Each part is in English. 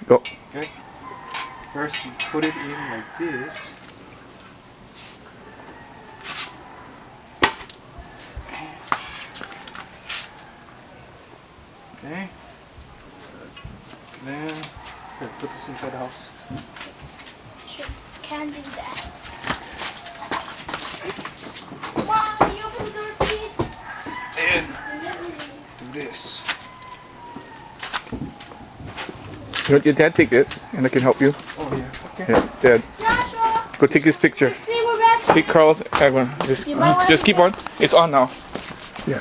Go. Okay. First, you put it in like this. Okay. Then, here, put this inside the house. Sure, can do that. Mom, you open the door, please? And do this. Your dad take this, and I can help you. Oh yeah. Okay. Yeah, Dad. Joshua, Go take this picture. see, we're back. Hey, Carl, everyone, You might wanna just keep on. It's on now. Yeah.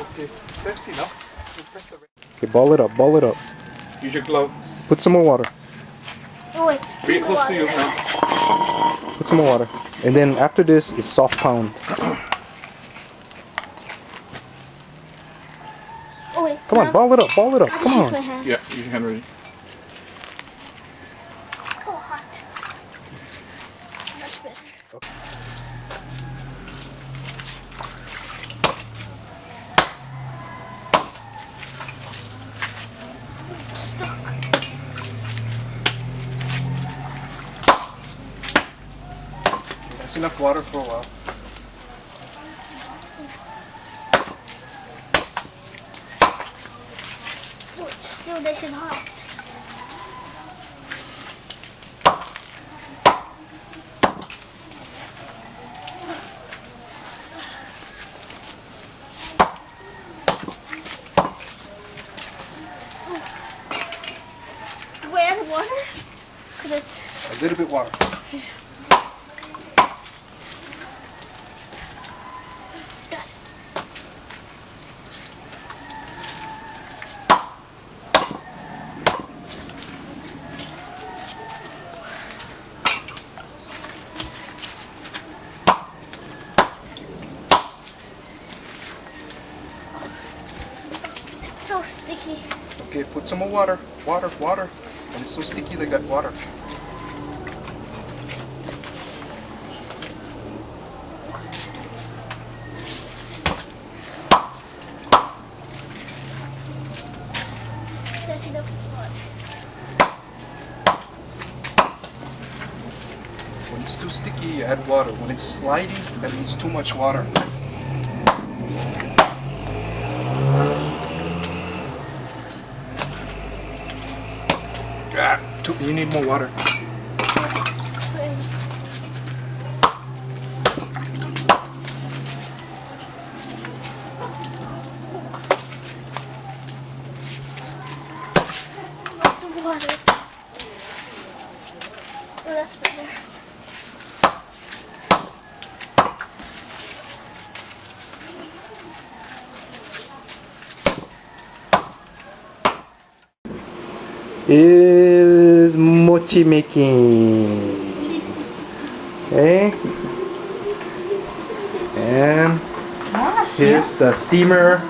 Okay. That's enough. Press the. Okay, ball it up. Ball it up. Use your glove. Put some more water. Oh, wait. Bring it close to you now. Put some more water. And then after this is soft pound. Oh, wait. Come on, ball it up. Ball it up. I Come just use my on. hand. Yeah, use your hand ready. Oh, hot. That's better. Stuck. That's enough water for a while. Oh, it's still nice and hot. Do I add water? 'Cause it's... A little bit water. so sticky. Okay, put some more water. Water, water. And it's so sticky like that water. That's enough water. When it's too sticky, you add water. When it's sliding, that means too much water. You need more water. Lots of water. Oh, that's better. Is mochi making. Okay. And here's the steamer.